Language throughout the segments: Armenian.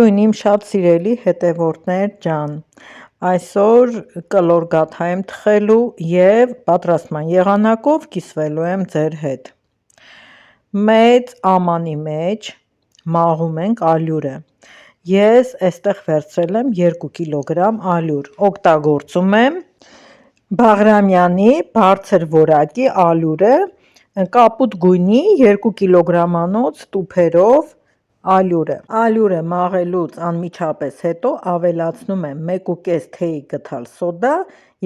Բարևին իմ շատ սիրելի հետևորդներ ջան, այսօր կլոր գաթա եմ թխելու և պատրաստման եղանակով կիսվելու եմ ձեր հետ։ Մեծ ամանի մեջ մաղում ենք ալյուրը։ Ես այստեղ վերցրել եմ 2 կիլոգրամ ալյուր, օգտագործում եմ Բաղրամյանի բարձր որակի ալյուրը, կապույտ գույնի 2 կիլոգրամանոց տուփերով ալյուրը։ Ալյուրը մաղելուց անմիջապես հետո ավելացնում եմ 1,5 թեյի գթալ սոդա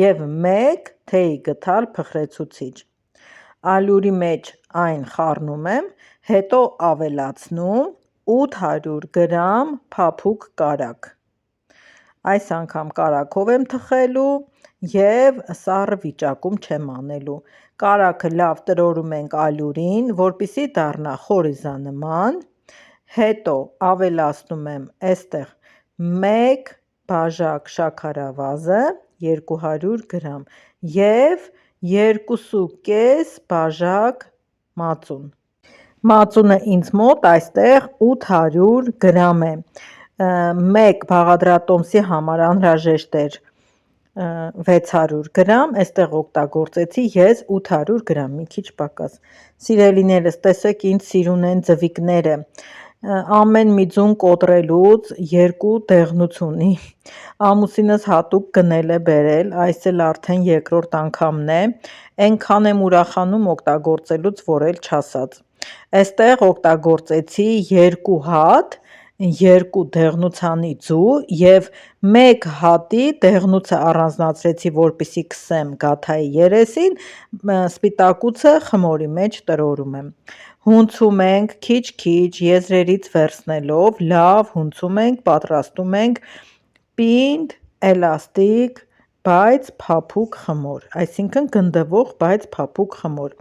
և 1 թեյի գթալ փխրեցուցիչ։ Ալյուրի մեջ այն խառնում եմ, հետո ավելացնում 800 գրամ փափուկ կարագ։ Այս անգամ կարագով եմ թխելու և սառը վիճակում չեմ անելու։ Կարագը լավ տրորում ենք ալյուրին, որպեսզի դառնա խորիզանման, հետո ավելացնում եմ այստեղ 1 բաժակ շաքարավազը 200 գրամ և 2,5 բաժակ մածուն։ Մածունը ինձ մոտ այստեղ 800 գրամ է, 1 բաղադրատոմսի համար անհրաժեշտ էր 600 գրամ, այստեղ օգտագործեցի ես 800 գրամ, մի քիչ պակաս։ Սիրելիներս, տեսեք ինձ սիրուն են ձվիկները, ամեն մի ձուն կոտրելուց 2 դեղնուց ունի, ամուսինս հատուկ գնել է բերել, այս էլ արդեն երկրորդ անգամն է, այնքան եմ ուրախանում օգտագործելուց, որ էլ չասած։ Այստեղ օգտագործեցի 2 հատ, 2 դեղնուցանի ձու և 1 հատի դեղնուցը առանձնացրեցի, որպեսզի քսեմ գաթայի երեսին, սպիտակուցը խմորի մեջ տրորում եմ։ Հունցում ենք քիչ-քիչ եզրերից վերցնելով, լավ հունցում ենք, պատրաստում ենք պինդ, էլաստիկ, բայց փափուկ խմոր, այսինքն գնդվող, բայց փափուկ խմոր։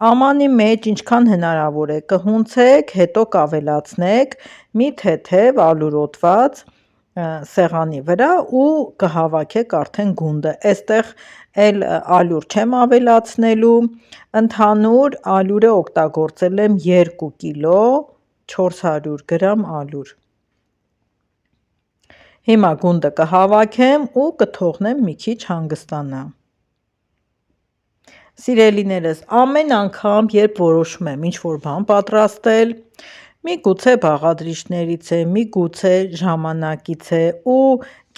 Ամանի մեջ ինչքան հնարավոր է կհունցեք, հետո կավելացնեք մի թեթև ալյուրոտված սեղանի վրա ու կհավաքեք արդեն գունդը։ Այստեղ էլ ալյուր չեմ ավելացնելու, ընդհանուր ալյուրը օգտագործել եմ 2 կիլո 400 գրամ ալյուր։ Հիմա գունդը կհավաքեմ ու կթողնեմ մի քիչ հանգստանա։ Սիրելիներս, ամեն անգամ, երբ որոշում եմ ինչ-որ բան պատրաստել, միգուցե բաղադրիչներից է, միգուցե ժամանակից է ու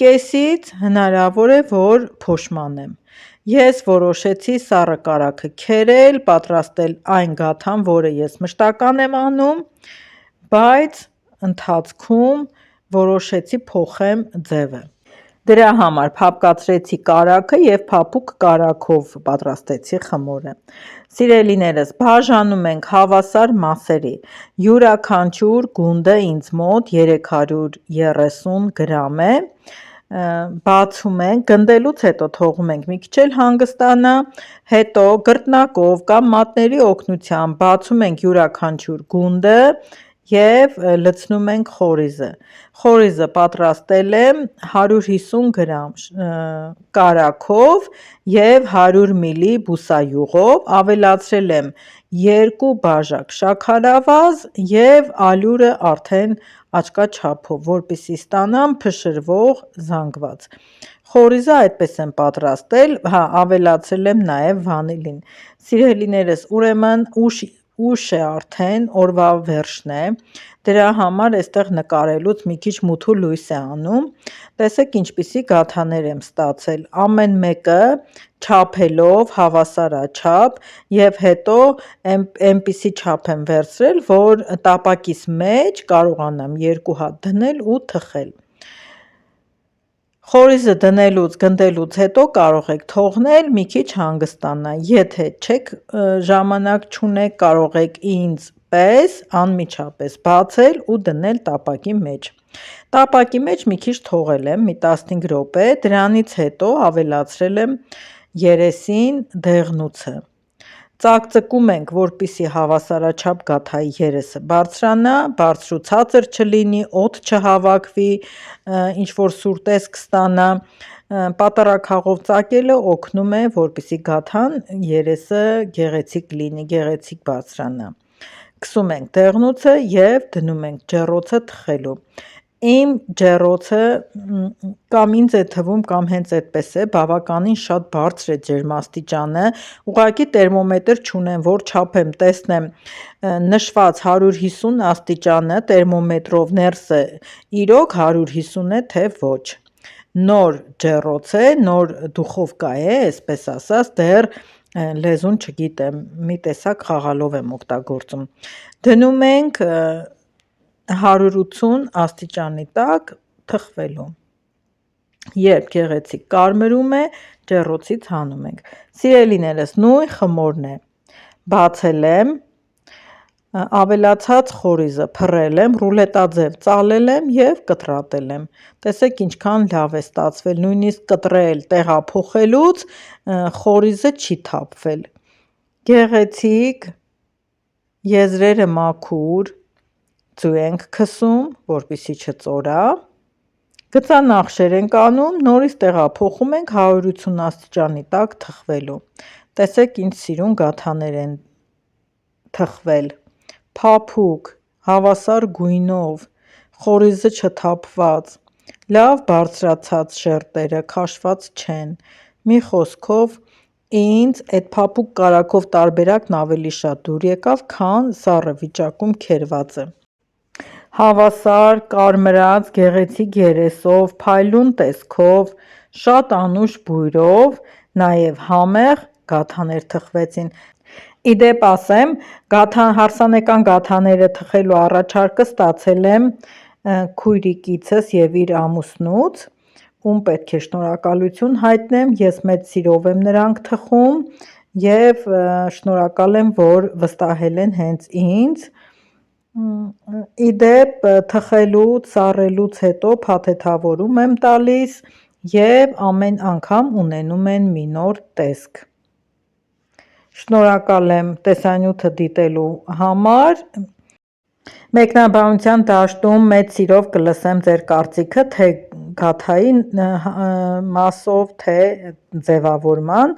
կեսից հնարավոր է, որ փոշմանեմ։ Ես որոշեցի սառը կարագը քերել, պատրաստել այն գաթան, որը ես մշտական եմ անում, բայց ընթացքում որոշեցի փոխեմ ձևը։ Դրա համար փափկացրեցի կարագը և փափուկ կարագով պատրաստեցի խմորը։ Սիրելիներս, բաժանում ենք հավասար մասերի, յուրաքանչյուր գունդը ինձ մոտ 330 գրամ է, բացում ենք, գնդելուց հետո թողում ենք մի քիչ էլ հանգստանա, հետո գրտնակով կամ մատների օգնությամբ բացում ենք յուրաքանչյուր գունդը և լցնում ենք խորիզը։ Խորիզը պատրաստել եմ 150 գրամ կարագով և 100 մլ բուսայուղով, ավելացրել եմ 2 բաժակ շաքարավազ և ալյուրը արդեն աչքա չափով, որպեսզի ստանամ փշրվող զանգված։ Խորիզը այդպես եմ պատրաստել, ավելացրել եմ նաև վանիլին։ Սիրելիներս, ուրեմն ուշ է արդեն, օրվա վերջն է, դրա համար այստեղ նկարելուց մի քիչ մութու լույս է անում, տեսեք ինչպիսի գաթաներ եմ ստացել, ամեն մեկը չափելով հավասարաչափ և հետո այնպիսի չափ եմ վերցրել, որ տապակիս մեջ կարողանամ 2 հատ դնել ու թխել։ Խորիզը դնելուց, գնդելուց հետո կարող եք թողնել մի քիչ հանգստանա, եթե ժամանակ չունեք, կարող եք ինձ պես անմիջապես բացել ու դնել տապակի մեջ։ Տապակի մեջ մի քիչ թողել եմ, մի 15 րոպե, դրանից հետո ավելացրել եմ երեսին դեղնուցը։ Ծակծկում ենք, որպեսզի հավասարաչափ գաթայի երեսը բարձրանա, բարձր ու ցածր չլինի, օդ չհավաքվի, ինչ-որ սուր տեսք ստանա, պատառաքաղով ծակելը օգնում է, որպեսզի գաթան երեսը գեղեցիկ լինի, գեղեցիկ բարձրանա։ Քսում ենք դեղնուցը և դնում ենք ջեռոցը թխելու։ Իմ ջեռոցը կամ ինձ է թվում, կամ հենց այդպես է, բավականին շատ բարձր է ջերմաստիճանը, ուղղակի տերմոմետր չունեմ, որ չափեմ, տեսնեմ նշված 150 աստիճանը տերմոմետրով ներսը իրոք 150 է, թե ոչ։ Նոր ջեռոց է, նոր դուխովկա է, այսպես ասած, դեռ լեզուն չգիտեմ, մի տեսակ խաղալով եմ օգտագործում։ Դնում ենք 180 աստիճանի տակ թխվելու։ Երբ գեղեցիկ կարմրում է, ջեռոցից հանում ենք։ Սիրելիներս, նույն խմորն է։ Բացել եմ, ավելացած խորիզը փռել եմ, ռուլետաձև ծալել եմ և կտրատել եմ։ Տեսեք ինչքան լավ է ստացվել, նույնիսկ կտրել տեղափոխելուց խորիզը չի թափվել։ Գեղեցիկ, եզրերը մաքուր, ձու ենք քսում, որպեսզի չծորա, գծանախշեր ենք անում, նորից տեղափոխում ենք 180 աստիճանի տակ թխվելու։ Տեսեք ինչ սիրուն գաթաներ են թխվել, փափուկ, հավասար գույնով, խորիզը չթափված, լավ բարձրացած շերտերը, քաշված չեն, մի խոսքով ինձ այդ փափուկ կարագով տարբերակն ավելի շատ դուր եկավ, քան սառը վիճակում քերվածը։ Հավասար, կարմրած, գեղեցիկ երեսով, փայլուն տեսքով, շատ անուշ բույրով, նաև համեղ գաթաներ թխվեցին։ Ի դեպ ասեմ, հարսանեկան գաթաները թխելու առաջարկը ստացել եմ քույրիկիցս և իր ամուսնուց, ում պետք է շնորհակալություն հայտնեմ, ես մեծ սիրով եմ նրանք թխում և շնորհակալ եմ, որ վստահել են հենց ինձ։ Ի դեպ թխելուց, սառելուց հետո փաթեթավորում եմ տալիս և ամեն անգամ ունենում են մի նոր տեսք։ Շնորհակալ եմ տեսանյութը դիտելու համար։ Մեկնաբանության դաշտում մեծ սիրով կլսեմ ձեր կարծիքը թե գաթայի մասով, թե ձևավորման։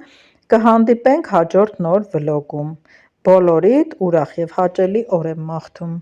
Կհանդիպենք հաջորդ նոր վլոգում։ Բոլորիդ ուրախ և հաճելի օր եմ մաղթում։